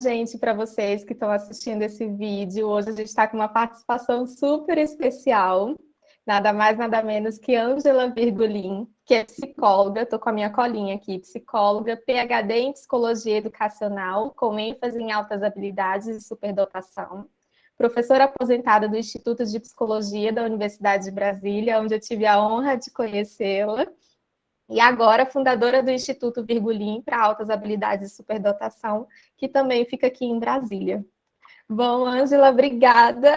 Gente, para vocês que estão assistindo esse vídeo, hoje a gente está com uma participação super especial, nada mais, nada menos que Ângela Virgulin, que é psicóloga, estou com a minha colinha aqui, psicóloga, PhD em Psicologia Educacional, com ênfase em altas habilidades e superdotação, professora aposentada do Instituto de Psicologia da Universidade de Brasília, onde eu tive a honra de conhecê-la, e agora fundadora do Instituto Virgulin para Altas Habilidades e Superdotação, que também fica aqui em Brasília. Bom, Ângela, obrigada.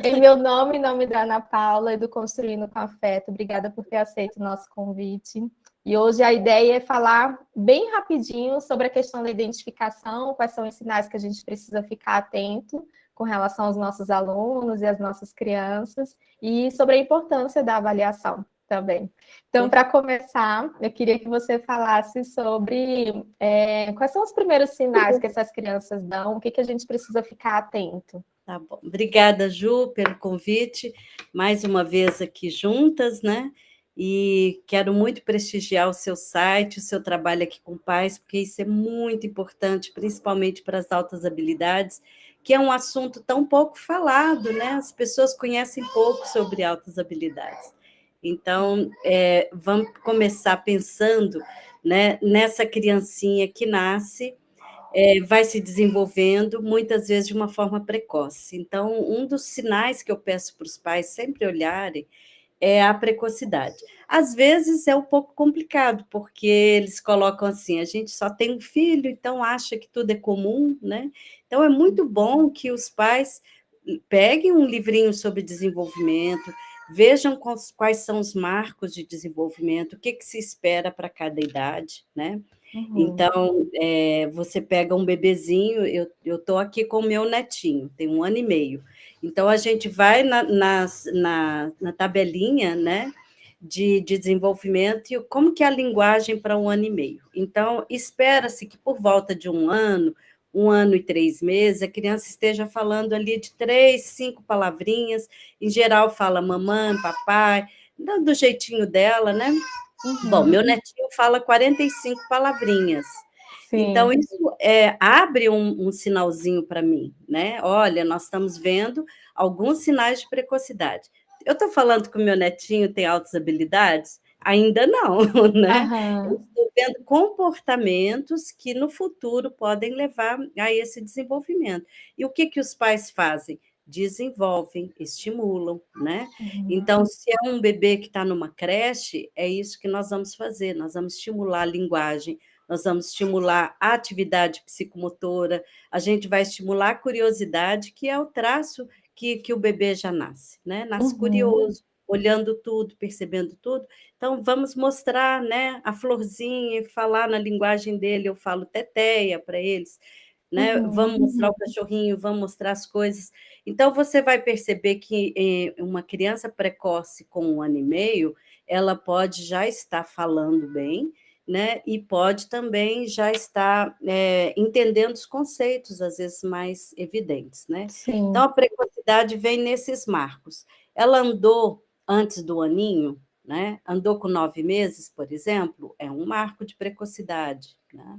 Em meu nome, em nome da Ana Paula e do Construindo com Afeto, obrigada por ter aceito o nosso convite. E hoje a ideia é falar bem rapidinho sobre a questão da identificação, quais são os sinais que a gente precisa ficar atento com relação aos nossos alunos e às nossas crianças, e sobre a importância da avaliação também. Então, para começar, eu queria que você falasse sobre quais são os primeiros sinais que essas crianças dão, o que, que a gente precisa ficar atento. Tá bom. Obrigada, Ju, pelo convite, mais uma vez aqui juntas, né? E quero muito prestigiar o seu site, o seu trabalho aqui com pais, porque isso é muito importante, principalmente para as altas habilidades, que é um assunto tão pouco falado, né? As pessoas conhecem pouco sobre altas habilidades. Então, vamos começar pensando, né, nessa criancinha que nasce, vai se desenvolvendo, muitas vezes de uma forma precoce. Então, um dos sinais que eu peço para os pais sempre olharem é a precocidade. Às vezes é um pouco complicado, porque eles colocam assim, a gente só tem um filho, então acha que tudo é comum, né? Então, é muito bom que os pais peguem um livrinho sobre desenvolvimento, vejam quais são os marcos de desenvolvimento, o que, que se espera para cada idade, né? Então, você pega um bebezinho, eu estou aqui com o meu netinho, tem 1 ano e meio. Então, a gente vai na tabelinha, né, de desenvolvimento e como que é a linguagem para 1 ano e meio. Então, espera-se que por volta de 1 ano e 3 meses, a criança esteja falando ali de 3, 5 palavrinhas, em geral fala mamãe, papai, do jeitinho dela, né? Bom, meu netinho fala 45 palavrinhas. Sim. Então, isso abre um sinalzinho para mim, né? Olha, nós estamos vendo alguns sinais de precocidade. Eu estou falando que o meu netinho tem altas habilidades? Ainda não, né? Eu estou vendo comportamentos que no futuro podem levar a esse desenvolvimento. E o que os pais fazem? Desenvolvem, estimulam, né? Então, se é um bebê que está numa creche, é isso que nós vamos fazer, nós vamos estimular a linguagem, nós vamos estimular a atividade psicomotora, a gente vai estimular a curiosidade, que é o traço que o bebê já nasce, né? Nasce curioso, olhando tudo, percebendo tudo. Então, vamos mostrar, né, a florzinha, falar na linguagem dele, eu falo teteia para eles, né? Vamos mostrar o cachorrinho, vamos mostrar as coisas. Então, você vai perceber que uma criança precoce com 1 ano e meio, ela pode já estar falando bem, né? E pode também já estar entendendo os conceitos, às vezes, mais evidentes, né? Sim. Então, a precocidade vem nesses marcos. Ela andou antes do aninho, né? Andou com 9 meses, por exemplo, é um marco de precocidade, né?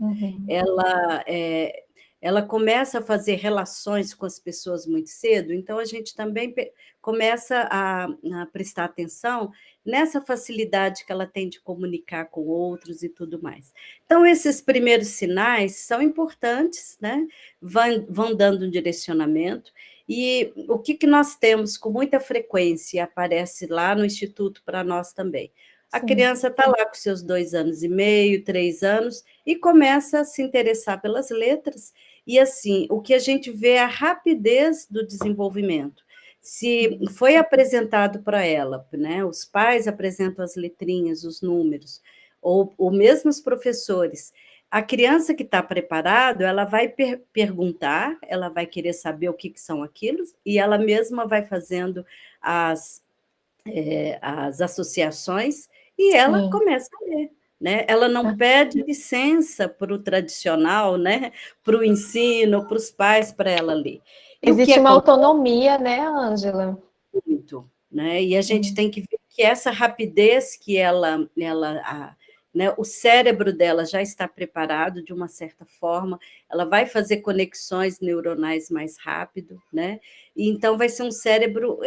Ela começa a fazer relações com as pessoas muito cedo, então a gente também começa a prestar atenção nessa facilidade que ela tem de comunicar com outros e tudo mais. Então, esses primeiros sinais são importantes, né? Vão dando um direcionamento, e o que nós temos com muita frequência, aparece lá no Instituto para nós também. A criança está lá com seus 2 anos e meio, 3 anos, e começa a se interessar pelas letras, e assim, o que a gente vê é a rapidez do desenvolvimento. Se foi apresentado para ela, né, os pais apresentam as letrinhas, os números, ou mesmo os professores, a criança que está preparada, ela vai perguntar, ela vai querer saber o que são aquilo, e ela mesma vai fazendo as associações, e ela começa a ler. Né? Ela não pede licença para o tradicional, né? Para o ensino, para os pais, para ela ler. E existe uma autonomia, né, Ângela? Muito, né? E a gente tem que ver que essa rapidez que ela né? O cérebro dela já está preparado de uma certa forma, ela vai fazer conexões neuronais mais rápido, né? E então vai ser um cérebro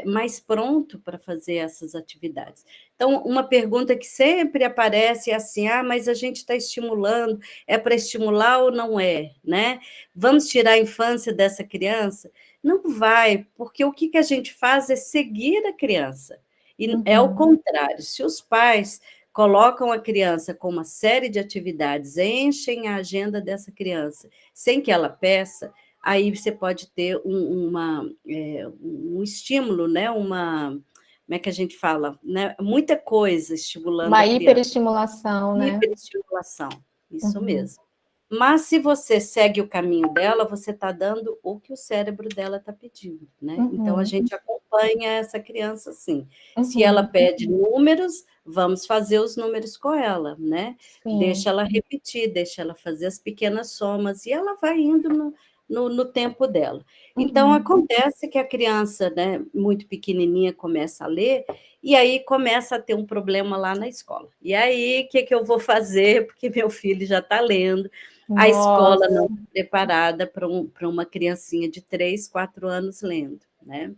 mais pronto para fazer essas atividades. Então, uma pergunta que sempre aparece é assim: ah, mas a gente está estimulando, é para estimular ou não é, né? Vamos tirar a infância dessa criança? Não vai, porque o que a gente faz é seguir a criança. E é o contrário, se os pais colocam a criança com uma série de atividades, enchem a agenda dessa criança, sem que ela peça, aí você pode ter um estímulo, né? Como é que a gente fala? Né? Muita coisa estimulando Uma a criança. hiperestimulação, né? Hiperestimulação, isso mesmo. Mas se você segue o caminho dela, você está dando o que o cérebro dela está pedindo, né? Então a gente acompanha essa criança assim. Se ela pede números, vamos fazer os números com ela, né? Sim. Deixa ela repetir, deixa ela fazer as pequenas somas e ela vai indo no tempo dela. Então acontece que a criança, né, muito pequenininha, começa a ler e aí começa a ter um problema lá na escola. E aí, o que eu vou fazer? Porque meu filho já está lendo. A escola não está preparada para uma criancinha de 3, 4 anos lendo, né?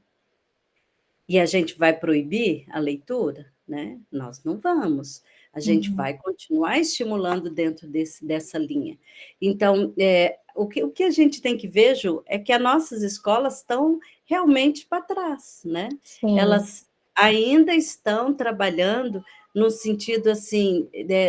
E a gente vai proibir a leitura, né? Nós não vamos. A gente vai continuar estimulando dentro dessa linha. Então, o que a gente tem que ver, Ju, é que as nossas escolas estão realmente para trás, né? Sim. Elas ainda estão trabalhando no sentido assim,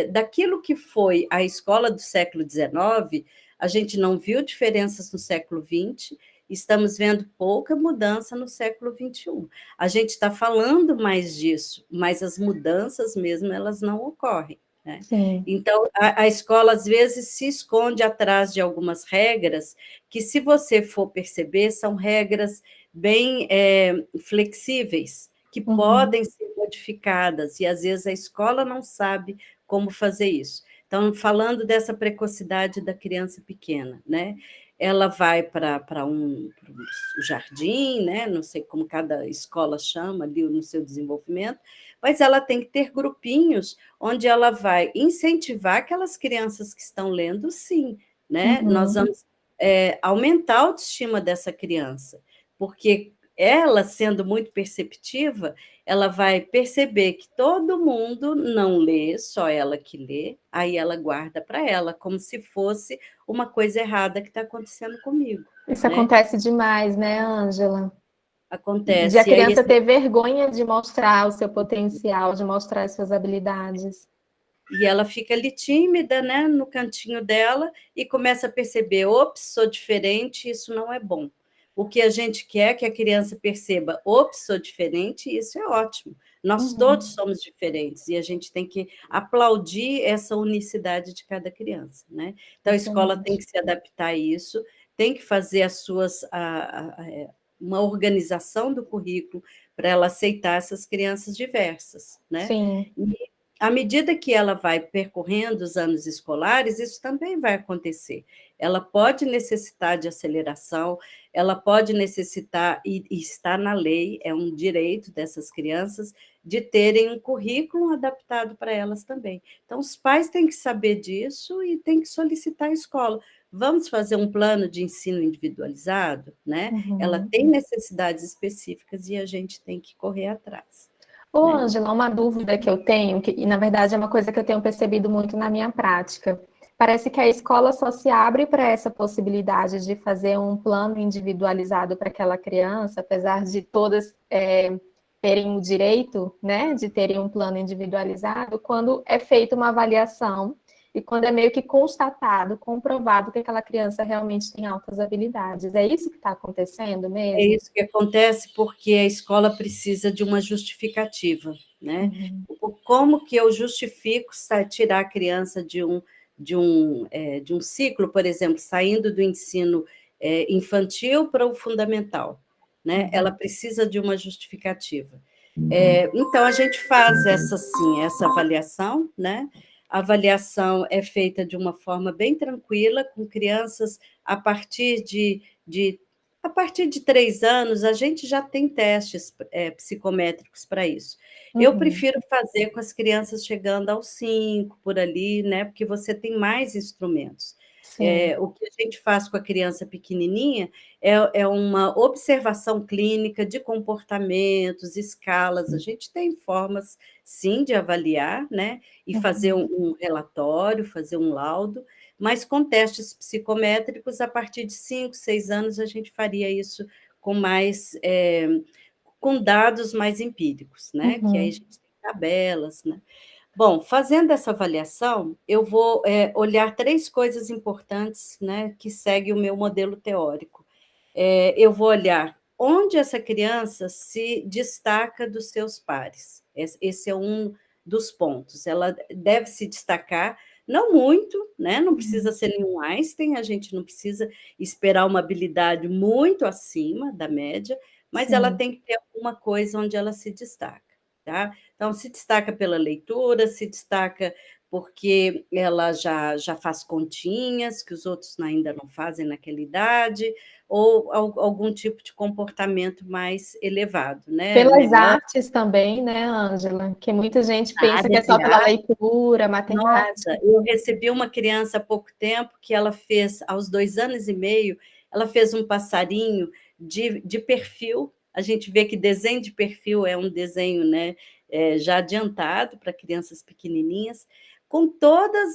daquilo que foi a escola do século XIX, a gente não viu diferenças no século XX, estamos vendo pouca mudança no século XXI. A gente está falando mais disso, mas as mudanças mesmo, elas não ocorrem. Né? Então, a escola, às vezes, se esconde atrás de algumas regras que, se você for perceber, são regras bem flexíveis, que podem ser modificadas, e, às vezes, a escola não sabe como fazer isso. Então, falando dessa precocidade da criança pequena, né? Ela vai para um jardim, né? Não sei como cada escola chama ali no seu desenvolvimento, mas ela tem que ter grupinhos onde ela vai incentivar aquelas crianças que estão lendo, sim, né? Nós vamos aumentar a autoestima dessa criança, porque ela, sendo muito perceptiva, ela vai perceber que todo mundo não lê, só ela que lê, aí ela guarda para ela, como se fosse uma coisa errada que está acontecendo comigo. Isso, né? Acontece demais, né, Ângela? Acontece. De a criança ter vergonha de mostrar o seu potencial, de mostrar as suas habilidades. E ela fica ali tímida, né, no cantinho dela, e começa a perceber, ops, sou diferente, isso não é bom. O que a gente quer é que a criança perceba, ops, sou diferente, isso é ótimo. Nós todos somos diferentes, e a gente tem que aplaudir essa unicidade de cada criança, né? Então, a escola tem que se adaptar a isso, tem que fazer uma organização do currículo para ela aceitar essas crianças diversas, né? Sim. E à medida que ela vai percorrendo os anos escolares, isso também vai acontecer. Ela pode necessitar de aceleração, ela pode necessitar, e está na lei, é um direito dessas crianças, de terem um currículo adaptado para elas também. Então, os pais têm que saber disso e têm que solicitar a escola. Vamos fazer um plano de ensino individualizado, né? Ela tem necessidades específicas e a gente tem que correr atrás. Ô, Ângela, uma dúvida que eu tenho, e na verdade é uma coisa que eu tenho percebido muito na minha prática. Parece que a escola só se abre para essa possibilidade de fazer um plano individualizado para aquela criança, apesar de todas terem o direito, né, de terem um plano individualizado, quando é feita uma avaliação e quando é meio que constatado, comprovado que aquela criança realmente tem altas habilidades. É isso que está acontecendo mesmo? É isso que acontece porque a escola precisa de uma justificativa, né? Como que eu justifico tirar a criança de um ciclo, por exemplo, saindo do ensino infantil para o fundamental, né? Ela precisa de uma justificativa. Então, a gente faz essa avaliação, né? A avaliação é feita de uma forma bem tranquila, com crianças a partir de A partir de 3 anos, a gente já tem testes psicométricos para isso. Eu Uhum. prefiro fazer com as crianças chegando aos 5, por ali, né? Porque você tem mais instrumentos. Sim. O que a gente faz com a criança pequenininha é uma observação clínica de comportamentos, escalas. A gente tem formas, sim, de avaliar, né? E fazer Uhum. um relatório, fazer um laudo, mas com testes psicométricos, a partir de 5, 6 anos, a gente faria isso com mais, com dados mais empíricos, né? Que aí a Uhum. gente tem tabelas, né? Bom, fazendo essa avaliação, eu vou olhar 3 coisas importantes, né, que segue o meu modelo teórico. Eu vou olhar onde essa criança se destaca dos seus pares. Esse é um dos pontos. Ela deve se destacar, não muito, né? Não precisa Uhum. ser nenhum Einstein, a gente não precisa esperar uma habilidade muito acima da média, mas ela Sim. tem que ter alguma coisa onde ela se destaca, tá? Então, se destaca pela leitura, se destaca porque ela já faz continhas, que os outros ainda não fazem naquela idade, ou algum tipo de comportamento mais elevado, né? Pelas Memória, artes também, né, Ângela? Que muita gente a pensa que área é só de pela arte. leitura, Nossa, matemática. eu recebi uma criança há pouco tempo que ela fez, aos 2 anos e meio, ela fez um passarinho de perfil. A gente vê que desenho de perfil é um desenho, né, já adiantado para crianças pequenininhas, com todas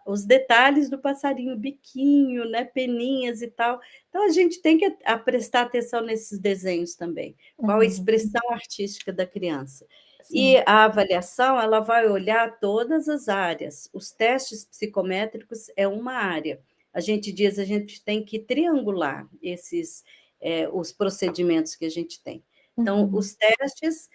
os detalhes do passarinho, biquinho, né, peninhas e tal. Então, a gente tem que prestar atenção nesses desenhos também. Qual a Uhum. expressão artística da criança? E Sim. a avaliação, ela vai olhar todas as áreas. Os testes psicométricos é uma área. A gente diz, a gente tem que triangular os procedimentos que a gente tem. Então, Uhum. os testes,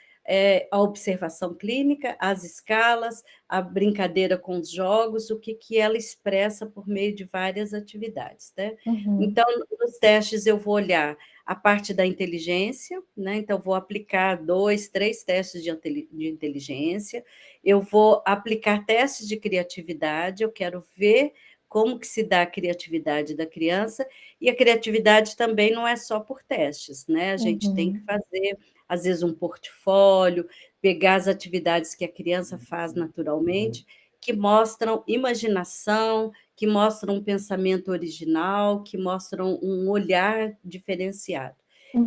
a observação clínica, as escalas, a brincadeira com os jogos, o que ela expressa por meio de várias atividades, né? Uhum. Então, nos testes eu vou olhar a parte da inteligência, né? Então, vou aplicar 2, 3 testes de inteligência, eu vou aplicar testes de criatividade, eu quero ver como que se dá a criatividade da criança, e a criatividade também não é só por testes, né? A gente tem que Uhum. fazer, às vezes, um portfólio, pegar as atividades que a criança faz naturalmente, que mostram imaginação, que mostram um pensamento original, que mostram um olhar diferenciado.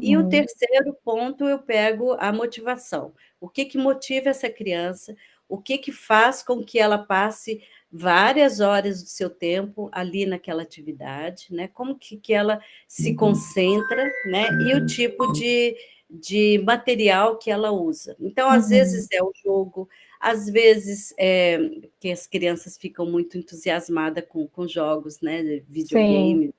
E o Uhum. terceiro ponto, eu pego a motivação. O que motiva essa criança? O que faz com que ela passe várias horas do seu tempo ali naquela atividade, né? Como que ela se concentra, né? E o tipo de material que ela usa. Então, às vezes Uhum. é o jogo, às vezes que as crianças ficam muito entusiasmadas com jogos, né? Sim. Videogame,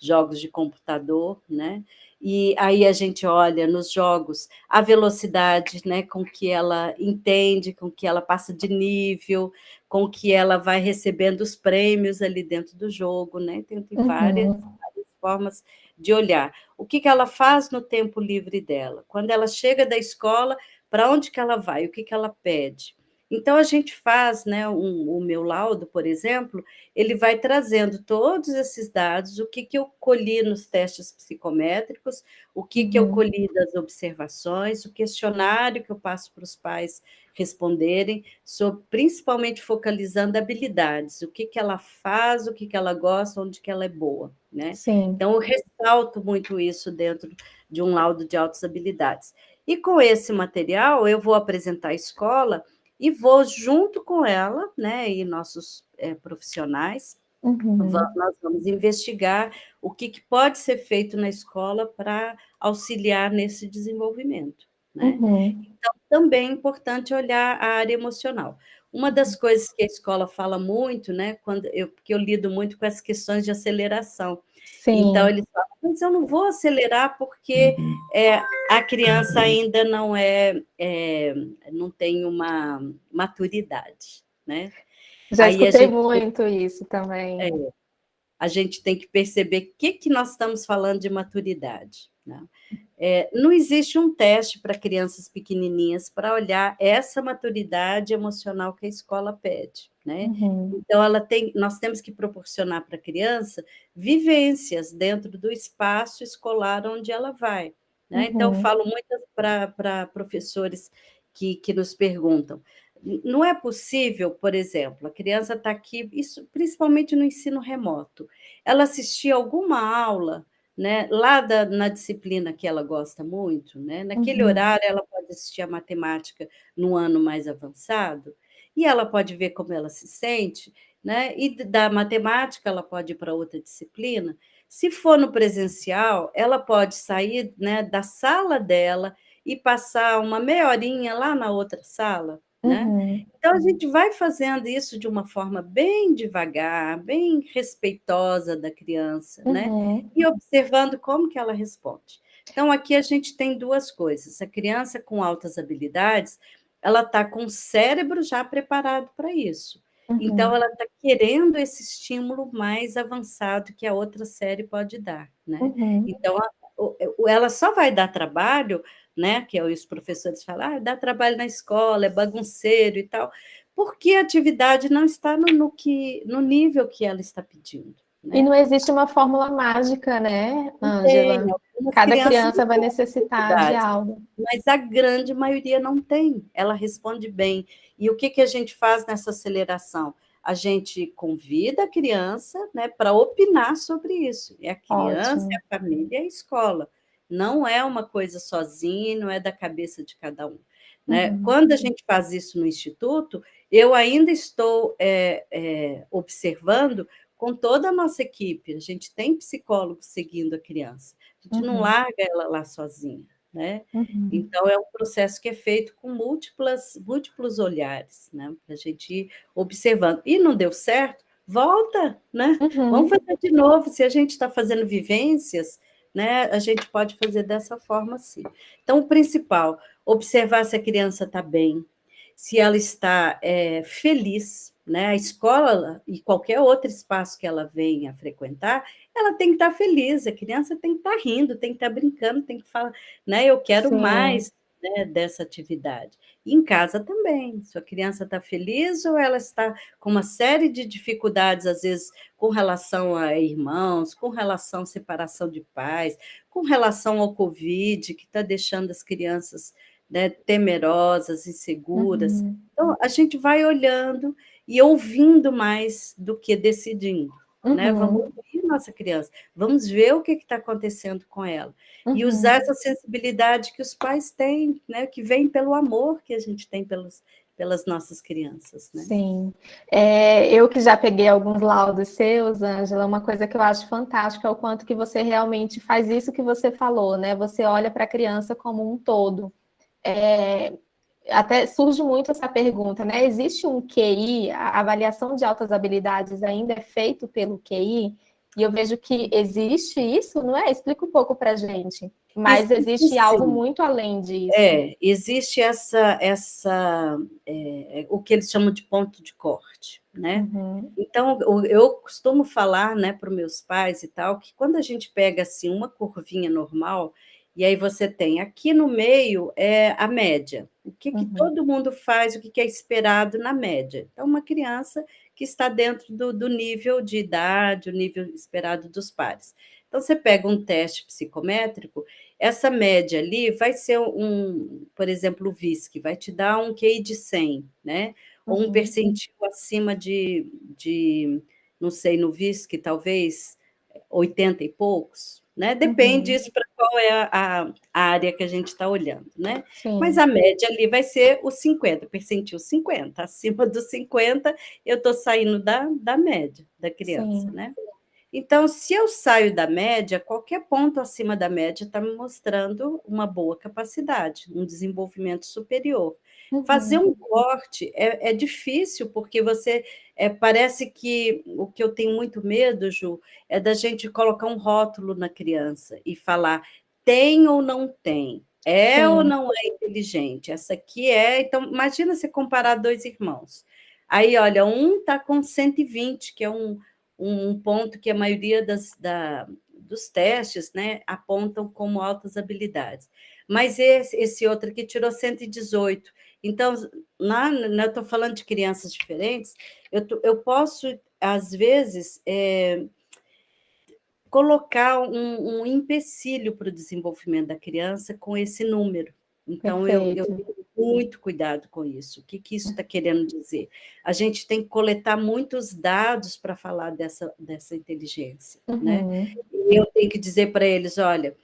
jogos de computador, né? E aí a gente olha nos jogos a velocidade, né, com que ela entende, com que ela passa de nível, com que ela vai recebendo os prêmios ali dentro do jogo, né? Tem Uhum. várias formas de olhar. O que ela faz no tempo livre dela? Quando ela chega da escola, para onde que ela vai? O que ela pede? Então, a gente faz, né, o meu laudo, por exemplo, ele vai trazendo todos esses dados, o que eu colhi nos testes psicométricos, o que eu Uhum. colhi das observações, o questionário que eu passo para os pais responderem, principalmente focalizando habilidades, o que ela faz, o que ela gosta, onde que ela é boa, né? Sim. Então, eu ressalto muito isso dentro de um laudo de altas habilidades. E com esse material, eu vou apresentar à escola e vou junto com ela, né, e nossos profissionais, Uhum. nós vamos investigar o que pode ser feito na escola para auxiliar nesse desenvolvimento, né? Uhum. Então, também é importante olhar a área emocional. Uma das coisas que a escola fala muito, né, porque eu lido muito com as questões de aceleração. Então, Sim. eles falam, mas eu não vou acelerar porque é, a criança ainda não tem uma maturidade, né? Já Aí escutei muito isso também. a gente tem que perceber o que nós estamos falando de maturidade. né? Não existe um teste para crianças pequenininhas para olhar essa maturidade emocional que a escola pede, né? Uhum. Então, nós temos que proporcionar para a criança vivências dentro do espaço escolar onde ela vai, né? Então, eu Uhum. falo muito para professores que nos perguntam, não é possível, por exemplo, a criança está aqui, isso principalmente no ensino remoto, ela assistir alguma aula, né, lá na disciplina que ela gosta muito, né, naquele Uhum. horário ela pode assistir a matemática no ano mais avançado, e ela pode ver como ela se sente, né, e da matemática ela pode ir para outra disciplina. Se for no presencial, ela pode sair, né, da sala dela e passar uma meia horinha lá na outra sala, né? Uhum. Então, a gente vai fazendo isso de uma forma bem devagar, bem respeitosa da criança, né? Uhum. E observando como que ela responde. Então, aqui a gente tem duas coisas. A criança com altas habilidades, ela está com o cérebro já preparado para isso. Então, Uhum. ela está querendo esse estímulo mais avançado que a outra série pode dar, né? Uhum. Então, ela só vai dar trabalho, né? Que os professores falam, dá trabalho na escola, é bagunceiro e tal, porque a atividade não está no nível que ela está pedindo, E né? não existe uma fórmula mágica, né, Não tem, Ângela? algumas Cada crianças criança não vai têm necessitar de dificuldades, algo. mas a grande maioria não tem, ela responde bem. E o que que a gente faz nessa aceleração? A gente convida a criança, né, para opinar sobre isso. É a criança, é Ótimo. a família e a escola. Não é uma coisa sozinha, não é da cabeça de cada um. Né? Uhum. Quando a gente faz isso no instituto, eu ainda estou observando com toda a nossa equipe. A gente tem psicólogos seguindo a criança. A gente não Uhum. larga ela lá sozinha, né? Uhum. Então, é um processo que é feito com múltiplos olhares, né? Para a gente ir observando. E não deu certo? Volta, né? Vamos Uhum. fazer de novo. Se a gente está fazendo vivências, né? A gente pode fazer dessa forma, sim. Então, o principal, observar se a criança está bem, se ela está feliz, né? A escola e qualquer outro espaço que ela venha frequentar, ela tem que estar feliz, a criança tem que estar rindo, tem que estar brincando, tem que falar, né? Eu quero Sim. mais, né, dessa atividade. E em casa também, se a criança está feliz ou ela está com uma série de dificuldades, às vezes, com relação a irmãos, com relação à separação de pais, com relação ao Covid, que está deixando as crianças, né, temerosas, inseguras. Uhum. Então, a gente vai olhando e ouvindo mais do que decidindo, né? Vamos Uhum. ouvir nossa criança, vamos ver o que está acontecendo com ela. E usar Uhum. essa sensibilidade que os pais têm, né? Que vem pelo amor que a gente tem pelas nossas crianças, né? Sim. Eu que já peguei alguns laudos seus, Ângela, uma coisa que eu acho fantástica é o quanto que você realmente faz isso que você falou, né? Você olha para a criança como um todo. É, até surge muito essa pergunta, né? Existe um QI, a avaliação de altas habilidades ainda é feito pelo QI? E eu vejo que existe isso, não é? Explica um pouco para a gente. Mas Existe existe algo sim. muito além disso. Existe o que eles chamam de ponto de corte, né? Uhum. Então, eu costumo falar, né, para os meus pais e tal, que quando a gente pega assim uma curvinha normal, e aí você tem aqui no meio a média, o que que Uhum. todo mundo faz, o que que é esperado na média. Então, uma criança que está dentro do nível de idade, o nível esperado dos pares. Então, você pega um teste psicométrico, essa média ali vai ser por exemplo, o VISC, vai te dar um QI de 100, né? Ou um Uhum. percentil acima não sei, no VISC, talvez 80 e poucos, né? Depende Uhum. isso para qual é a área que a gente está olhando, né? Mas Sim. a média ali vai ser o 50, percentil 50. Acima dos 50, eu estou saindo da média da criança, Sim. né? Então, se eu saio da média, qualquer ponto acima da média está me mostrando uma boa capacidade, um desenvolvimento superior. Fazer Uhum. um corte é difícil, porque parece que o que eu tenho muito medo, Ju, é da gente colocar um rótulo na criança e falar tem ou não tem, é ou Sim. não é inteligente. Essa aqui é. Então, imagina você comparar dois irmãos. Aí, olha, um está com 120, que é um ponto que a maioria dos testes, né, apontam como altas habilidades. Mas esse outro aqui tirou 118. Então, eu estou falando de crianças diferentes, eu posso, às vezes, colocar um empecilho para o desenvolvimento da criança com esse número. Então, eu Perfeito. tenho muito cuidado com isso. O que isso está querendo dizer? A gente tem que coletar muitos dados para falar dessa inteligência, né? Uhum. E eu tenho que dizer para eles, olha,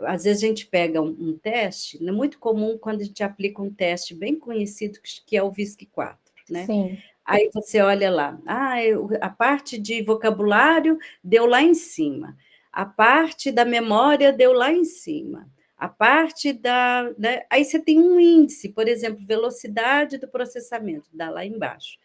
às vezes a gente pega um teste, é muito comum quando a gente aplica um teste bem conhecido, que é o VISC-4, né? Sim. Aí você olha lá, a parte de vocabulário deu lá em cima, a parte da memória deu lá em cima, a parte da. Né? Aí você tem um índice, por exemplo, velocidade do processamento, dá lá embaixo.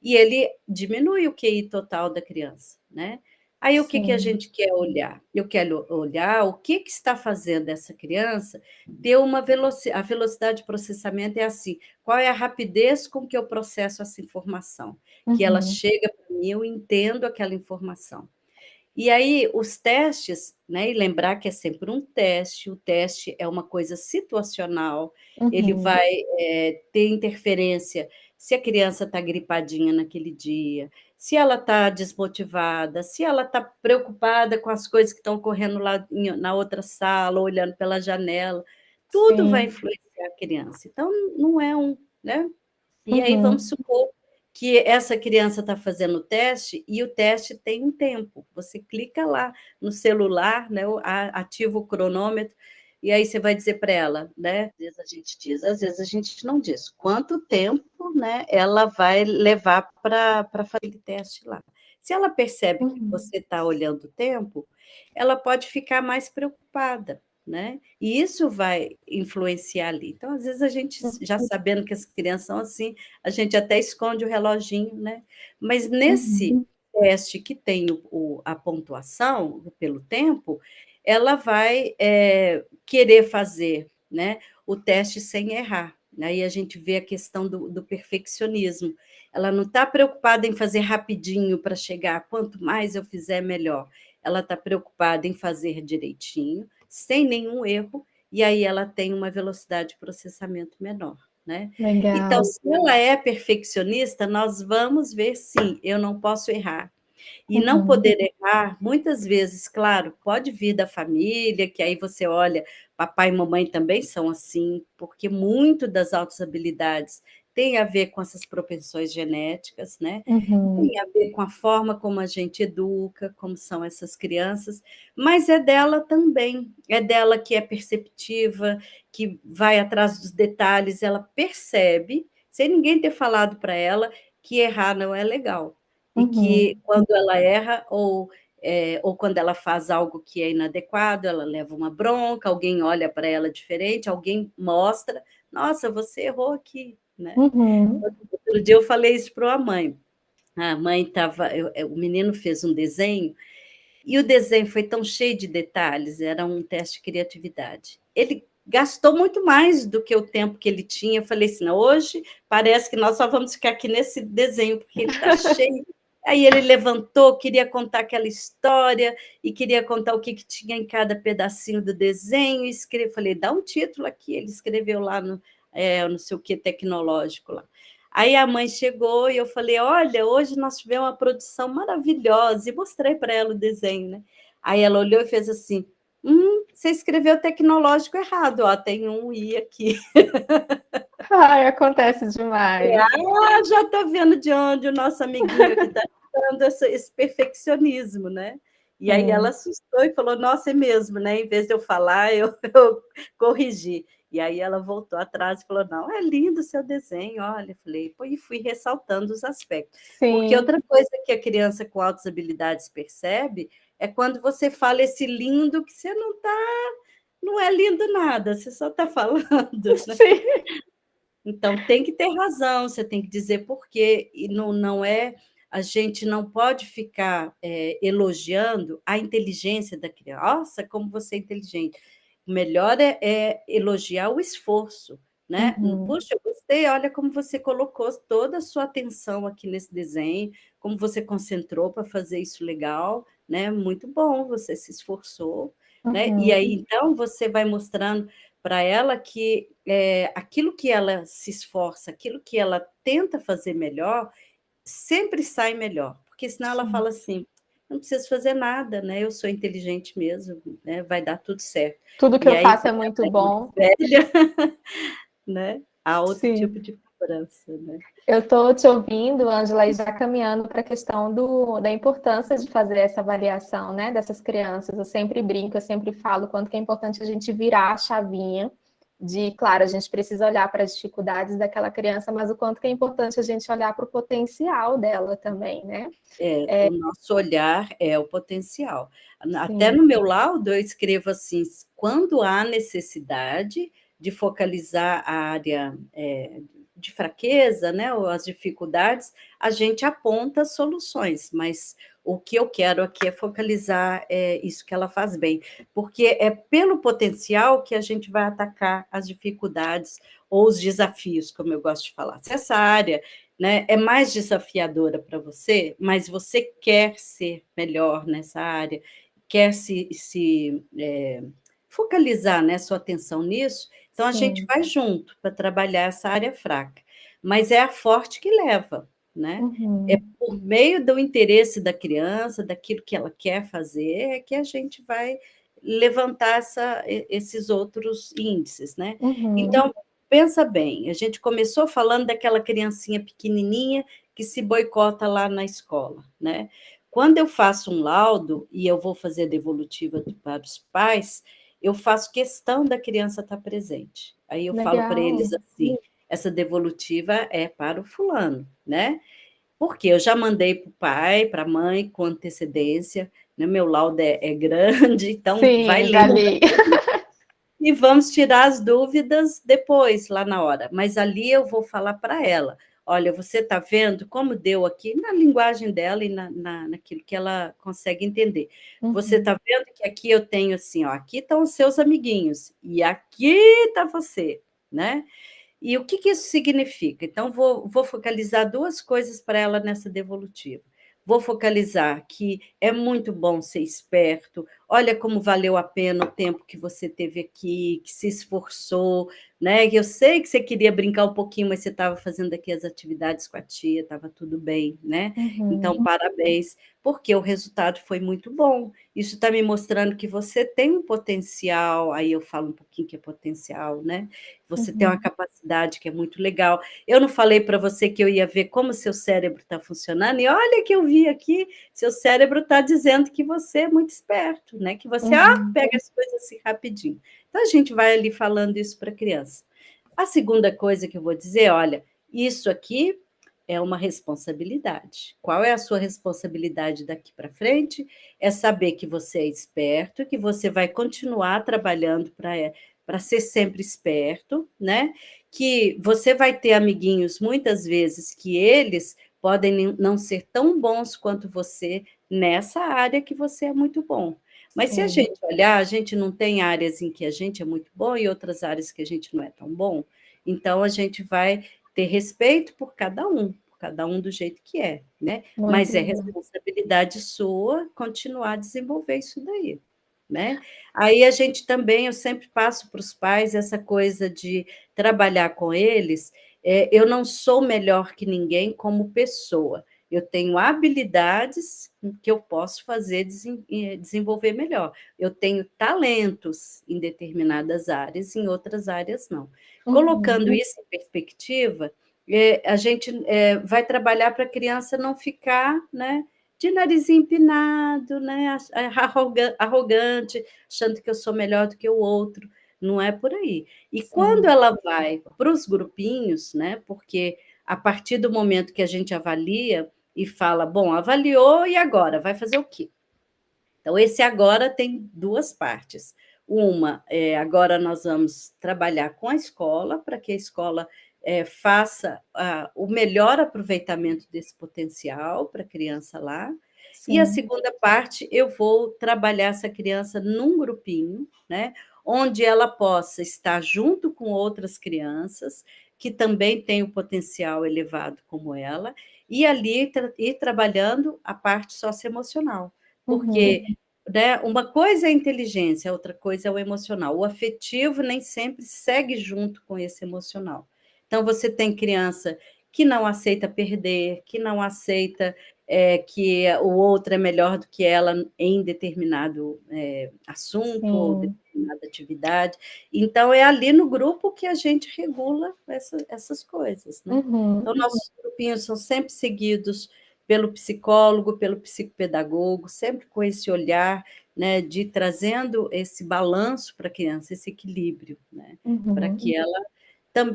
E ele diminui o QI total da criança, né? Aí o que a Sim. gente quer olhar? Eu quero olhar o que está fazendo essa criança ter uma velocidade. A velocidade de processamento é assim: qual é a rapidez com que eu processo essa informação? Que ela Uhum. chega para mim, eu entendo aquela informação. E aí, os testes, né? E lembrar que é sempre um teste, o teste é uma coisa situacional, ele Uhum. vai ter interferência se a criança está gripadinha naquele dia, se ela está desmotivada, se ela está preocupada com as coisas que estão ocorrendo lá na outra sala, olhando pela janela, tudo vai Sim. influenciar a criança. Então, não é um, né? E aí vamos Uhum. supor que essa criança está fazendo o teste e o teste tem um tempo. Você clica lá no celular, né, ativa o cronômetro, e aí você vai dizer para ela, né? Às vezes a gente diz, às vezes a gente não diz. Quanto tempo, né, ela vai levar para fazer aquele teste lá? Se ela percebe que Uhum. você está olhando o tempo, ela pode ficar mais preocupada, né? E isso vai influenciar ali. Então, às vezes, a gente, já sabendo que as crianças são assim, a gente até esconde o reloginho, né? Mas nesse Uhum. teste que tem a pontuação pelo tempo, ela vai querer fazer, né, o teste sem errar. Aí a gente vê a questão do perfeccionismo. Ela não está preocupada em fazer rapidinho para chegar, quanto mais eu fizer, melhor. Ela está preocupada em fazer direitinho, sem nenhum erro, e aí ela tem uma velocidade de processamento menor, né? Então, Legal. se ela é perfeccionista, nós vamos ver, sim, eu não posso errar. E não Uhum. poder errar, muitas vezes, claro, pode vir da família, que aí você olha, papai e mamãe também são assim, porque muito das altas habilidades tem a ver com essas propensões genéticas, né? Uhum. Tem a ver com a forma como a gente educa, como são essas crianças, mas é dela também, é dela que é perceptiva, que vai atrás dos detalhes, ela percebe, sem ninguém ter falado para ela, que errar não é legal. E que Uhum. quando ela erra, ou quando ela faz algo que é inadequado, ela leva uma bronca, alguém olha para ela diferente, alguém mostra, nossa, você errou aqui, né? Uhum. Outro dia eu falei isso para a mãe. A mãe estava. O menino fez um desenho, e o desenho foi tão cheio de detalhes, era um teste de criatividade. Ele gastou muito mais do que o tempo que ele tinha. Eu falei assim: não, hoje parece que nós só vamos ficar aqui nesse desenho, porque ele está cheio. Aí ele levantou, queria contar aquela história, e queria contar o que tinha em cada pedacinho do desenho, e escreveu. Falei, dá um título aqui. Ele escreveu lá no não sei o que tecnológico lá. Aí a mãe chegou e eu falei: olha, hoje nós tivemos uma produção maravilhosa, e mostrei para ela o desenho, né? Aí ela olhou e fez assim: você escreveu tecnológico errado, ó, tem um I aqui. Ai, acontece demais. Já está vendo de onde o nosso amiguinho aqui está dando esse perfeccionismo, né? E aí ela Sim. assustou e falou: nossa, é mesmo, né? Em vez de eu falar, eu corrigi. E aí ela voltou atrás e falou: não, é lindo o seu desenho, olha. Eu falei, pô, e fui ressaltando os aspectos. Porque Sim. outra coisa que a criança com altas habilidades percebe é quando você fala esse lindo que você não é lindo nada, você só está falando, né? Sim. Então, tem que ter razão, você tem que dizer por quê, e não é, a gente não pode ficar elogiando a inteligência da criança. Nossa, como você é inteligente. O melhor é elogiar o esforço, né? Uhum. Puxa, eu gostei, olha como você colocou toda a sua atenção aqui nesse desenho, como você concentrou para fazer isso legal, né? Muito bom, você se esforçou, né? E aí, Uhum. então, você vai mostrando para ela que aquilo que ela se esforça, aquilo que ela tenta fazer melhor, sempre sai melhor, porque senão ela Sim. fala assim, não preciso fazer nada, né? Eu sou inteligente mesmo, né? Vai dar tudo certo. Tudo que E eu aí, faço é quando muito ela é mais bom. velha, né? Há outro tipo Sim. de cobrança, né? Eu estou te ouvindo, Ângela, e já caminhando para a questão da importância de fazer essa avaliação, né, dessas crianças. Eu sempre brinco, eu sempre falo quanto que é importante a gente virar a chavinha de, claro, a gente precisa olhar para as dificuldades daquela criança, mas o quanto que é importante a gente olhar para o potencial dela também, né? O nosso olhar é o potencial. Até Sim, no meu laudo eu escrevo assim: quando há necessidade de focalizar a área de fraqueza, né, ou as dificuldades, a gente aponta soluções, mas o que eu quero aqui é focalizar isso que ela faz bem, porque é pelo potencial que a gente vai atacar as dificuldades ou os desafios, como eu gosto de falar. Se essa área, né, é mais desafiadora para você, mas você quer ser melhor nessa área, quer focalizar, né, sua atenção nisso, então a gente sim. vai junto para trabalhar essa área fraca. Mas é a forte que leva, né? É Uhum, por meio do interesse da criança, daquilo que ela quer fazer, é que a gente vai levantar esses outros índices, né? uhum. Então, pensa bem, a gente começou falando daquela criancinha pequenininha que se boicota lá na escola, né? Quando eu faço um laudo e eu vou fazer a devolutiva para os pais, eu faço questão da criança estar presente. Aí eu falo para eles Legal. assim: essa devolutiva é para o fulano, né? Porque eu já mandei para o pai, para a mãe, com antecedência, né? Meu laudo é grande, então vai Sim, já lendo li. e vamos tirar as dúvidas depois, lá na hora. Mas ali eu vou falar para ela: olha, você está vendo como deu aqui, na linguagem dela e naquilo que ela consegue entender. Você Uhum, está vendo que aqui eu tenho assim, ó, aqui estão os seus amiguinhos, e aqui está você, né? E o que, que isso significa? Então, vou focalizar duas coisas para ela nessa devolutiva. Vou focalizar que é muito bom ser esperto, olha como valeu a pena o tempo que você teve aqui, que se esforçou, né? Eu sei que você queria brincar um pouquinho, mas você estava fazendo aqui as atividades com a tia, estava tudo bem, né? Então, uhum, parabéns, porque o resultado foi muito bom. Isso está me mostrando que você tem um potencial, aí eu falo um pouquinho que é potencial, né? Você tem uma uhum. capacidade que é muito legal. Eu não falei para você que eu ia ver como seu cérebro está funcionando, e olha que eu vi aqui, seu cérebro está dizendo que você é muito esperto, né? Que você Uhum. pega as coisas assim rapidinho. Então a gente vai ali falando isso para a criança. A segunda coisa que eu vou dizer, olha, isso aqui é uma responsabilidade. Qual é a sua responsabilidade daqui para frente? É saber que você é esperto, que você vai continuar trabalhando para ser sempre esperto, né? Que você vai ter amiguinhos muitas vezes que eles podem não ser tão bons quanto você nessa área que você é muito bom. Mas se a Sim, gente olhar, a gente não tem áreas em que a gente é muito bom e outras áreas que a gente não é tão bom. Então a gente vai ter respeito por cada um do jeito que é, né? muito Mas é legal. responsabilidade sua continuar a desenvolver isso daí, né? Aí a gente também, eu sempre passo para os pais essa coisa de trabalhar com eles. Eu não sou melhor que ninguém como pessoa. Eu tenho habilidades que eu posso fazer desenvolver melhor. Eu tenho talentos em determinadas áreas, em outras áreas não. Uhum. Colocando isso em perspectiva, a gente vai trabalhar para a criança não ficar, né, de narizinho empinado, né, arrogante, achando que eu sou melhor do que o outro. Não é por aí. E quando Sim. ela vai para os grupinhos, né, porque a partir do momento que a gente avalia e fala, bom, avaliou e agora? Vai fazer o quê? Então, esse agora tem duas partes. Uma, agora nós vamos trabalhar com a escola, para que a escola faça o melhor aproveitamento desse potencial para a criança lá. E a Sim. segunda parte, eu vou trabalhar essa criança num grupinho, né, onde ela possa estar junto com outras crianças que também têm o potencial elevado como ela, e ali ir trabalhando a parte socioemocional Uhum. porque, né, uma coisa é a inteligência, outra coisa é o emocional. O afetivo nem sempre segue junto com esse emocional. Então, você tem criança que não aceita perder, que não aceita que o outro é melhor do que ela em determinado assunto ou Sim. determinada atividade. Então, é ali no grupo que a gente regula essas coisas, né? Uhum. Então, nossos grupinhos são sempre seguidos pelo psicólogo, pelo psicopedagogo, sempre com esse olhar, né, de trazendo esse balanço para a criança, esse equilíbrio, né, para Uhum. que ela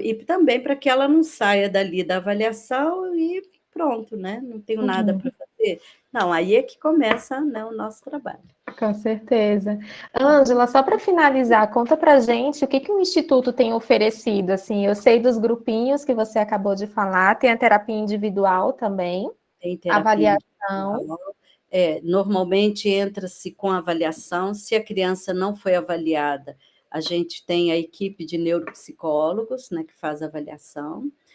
e também para que ela não saia dali da avaliação e pronto, né, não tenho nada Uhum. para fazer. Não, aí é que começa, né, o nosso trabalho. Com certeza. Ângela, só para finalizar, conta para gente o que que o Instituto tem oferecido. Assim, eu sei dos grupinhos que você acabou de falar, tem a terapia individual também, Tem terapia avaliação. individual. Normalmente entra-se com avaliação. Se a criança não foi avaliada, a gente tem a equipe de neuropsicólogos, né, que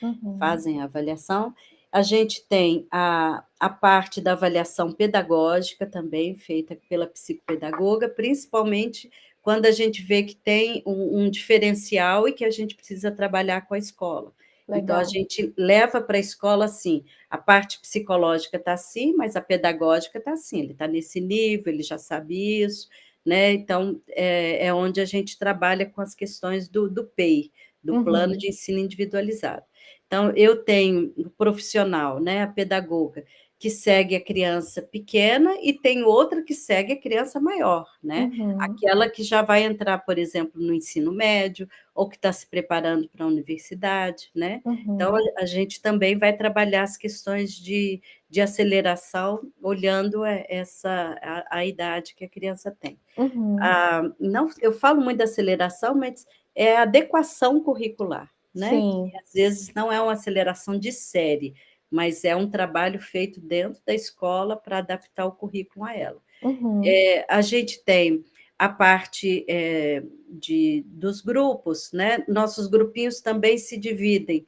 Uhum. fazem a avaliação. A gente tem a parte da avaliação pedagógica também, feita pela psicopedagoga, principalmente quando a gente vê que tem um diferencial e que a gente precisa trabalhar com a escola. Então, a Legal. gente leva para a escola assim, a parte psicológica está assim, mas a pedagógica está assim, ele está nesse nível, ele já sabe isso, né? Então, é onde a gente trabalha com as questões do PEI, do Plano Uhum. de Ensino Individualizado. Então, eu tenho o profissional, né, a pedagoga, que segue a criança pequena e tem outra que segue a criança maior, né? Uhum. Aquela que já vai entrar, por exemplo, no ensino médio ou que está se preparando para a universidade, né? Então, Uhum. a gente também vai trabalhar as questões de aceleração, olhando a idade que a criança tem. Uhum. Não, eu falo muito da aceleração, mas é adequação curricular, né? Sim. Que às vezes não é uma aceleração de série, mas é um trabalho feito dentro da escola para adaptar o currículo a ela. Uhum. A gente tem a parte dos grupos, né? Nossos grupinhos também se dividem.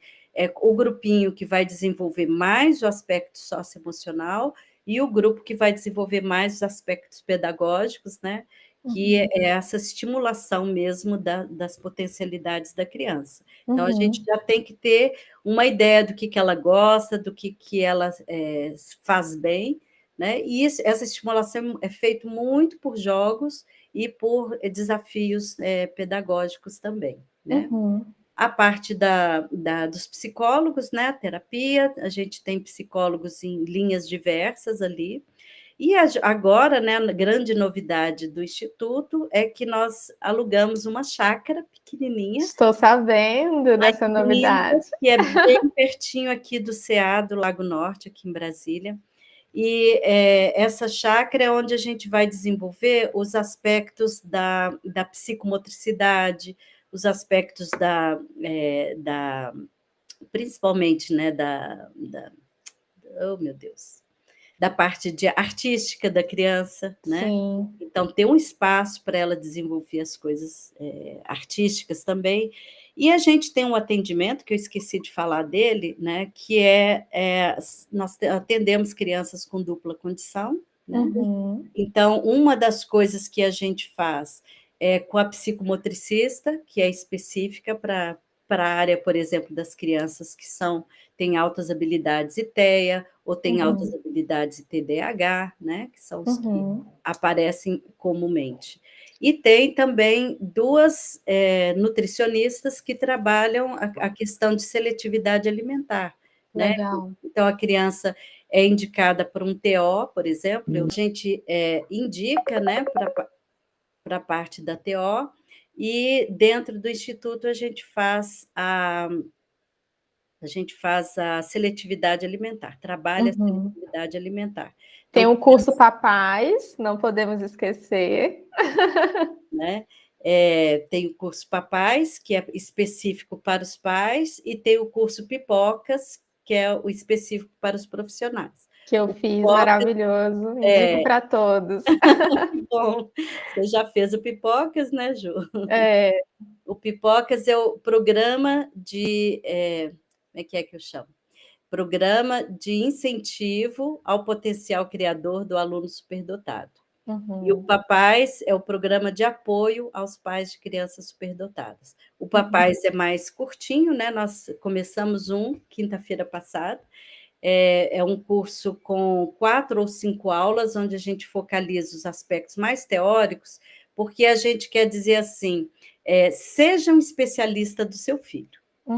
O grupinho que vai desenvolver mais o aspecto socioemocional e o grupo que vai desenvolver mais os aspectos pedagógicos, né? Que Uhum. é essa estimulação mesmo das potencialidades da criança. Então, a gente Uhum. já tem que ter uma ideia do que ela gosta, do que ela faz bem, né? E essa estimulação é feita muito por jogos e por desafios pedagógicos também, né? Uhum. A parte dos psicólogos, né? A terapia, a gente tem psicólogos em linhas diversas ali. E agora, né, a grande novidade do Instituto é que nós alugamos uma chácara pequenininha, Estou sabendo mais dessa linda, novidade. que é bem pertinho aqui do CA, do Lago Norte, aqui em Brasília. E essa chácara é onde a gente vai desenvolver os aspectos da psicomotricidade, os aspectos principalmente, né, oh, meu Deus, da parte artística da criança, né? Sim. Então, ter um espaço para ela desenvolver as coisas artísticas também. E a gente tem um atendimento, que eu esqueci de falar dele, né? Que nós atendemos crianças com dupla condição, né? Uhum. Então, uma das coisas que a gente faz é com a psicomotricista, que é específica para a área, por exemplo, das crianças que têm altas habilidades ITEA ou têm altas Uhum. habilidades TDAH, né? Que são os que Uhum. aparecem comumente. E tem também duas nutricionistas que trabalham a questão de seletividade alimentar, né? Legal. Então, a criança é indicada para um TO, por exemplo, a gente indica, né, para a parte da TO, e dentro do Instituto a gente faz a seletividade alimentar, trabalha a Uhum. seletividade alimentar. Tem Então, o curso Papais, não podemos esquecer. né, tem o curso Papais, que é específico para os pais, e tem o curso Pipocas, que é o específico para os profissionais. Que eu O fiz, Pipocas maravilhoso, indico é para todos. bom, você já fez o Pipocas, né, Ju? É, O Pipocas é o programa como é que eu chamo? Programa de incentivo ao potencial criador do aluno superdotado. E o Uhum. Papais é o programa de apoio aos pais de crianças superdotadas. O Papais é mais curtinho, né? Nós começamos quinta-feira passada. É um curso com 4 ou 5 aulas, onde a gente focaliza os aspectos mais teóricos, porque a gente quer dizer assim, seja um especialista do seu filho.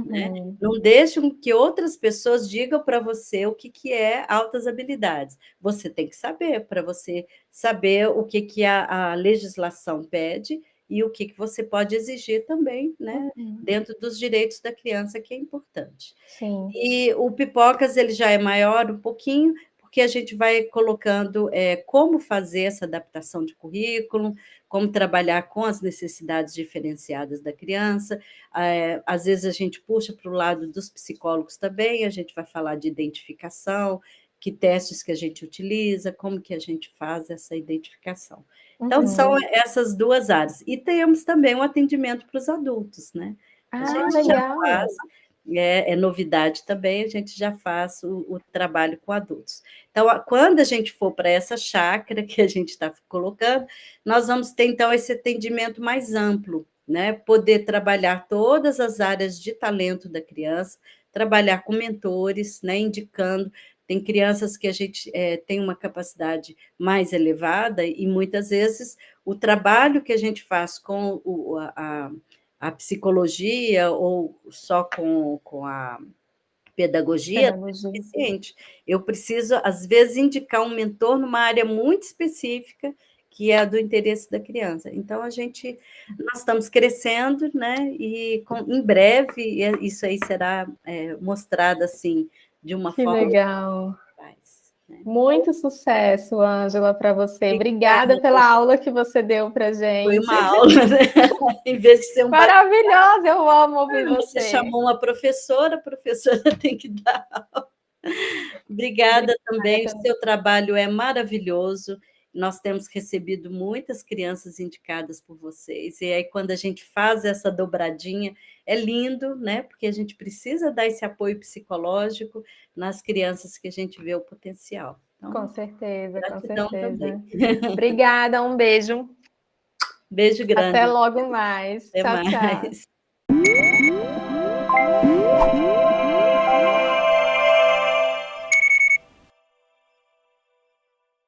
Né? Uhum. Não deixe que outras pessoas digam para você o que é altas habilidades. Você tem que saber, para você saber o que a legislação pede e o que você pode exigir também, né? Uhum. Dentro dos direitos da criança, que é importante. Sim. E o Pipocas ele já é maior um pouquinho, porque a gente vai colocando como fazer essa adaptação de currículo, como trabalhar com as necessidades diferenciadas da criança. Às vezes a gente puxa para o lado dos psicólogos também, a gente vai falar de identificação, que testes que a gente utiliza, como que a gente faz essa identificação. Então, são Uhum. essas duas áreas. E temos também um atendimento para os adultos, né? A Ah, gente já legal. faz novidade também, a gente já faz o trabalho com adultos. Então, quando a gente for para essa chácara que a gente está colocando, nós vamos ter, então, esse atendimento mais amplo, né? Poder trabalhar todas as áreas de talento da criança, trabalhar com mentores, né? Indicando. Tem crianças que a gente tem uma capacidade mais elevada e, muitas vezes, o trabalho que a gente faz com a psicologia ou só com a pedagogia não é Pedagogia. suficiente. Eu preciso, às vezes, indicar um mentor numa área muito específica, que é a do interesse da criança. Então, nós estamos crescendo, né? E em breve isso aí será mostrado assim, de uma Que forma legal. mais, né? Muito sucesso, Ângela, para você. Obrigada Obrigada, pela aula que você deu para foi gente. uma aula, né? Em vez de ser um bate, Maravilhosa, eu amo ouvir você você. chamou uma professora, a professora tem que dar. Obrigada também, o Obrigada. seu trabalho é maravilhoso. Nós temos recebido muitas crianças indicadas por vocês, e aí, quando a gente faz essa dobradinha, é lindo, né? Porque a gente precisa dar esse apoio psicológico nas crianças que a gente vê o potencial. Com Então, certeza, com gratidão também. certeza. Obrigada, um beijo. Beijo Até grande, logo mais. até Tchau, tchau. mais.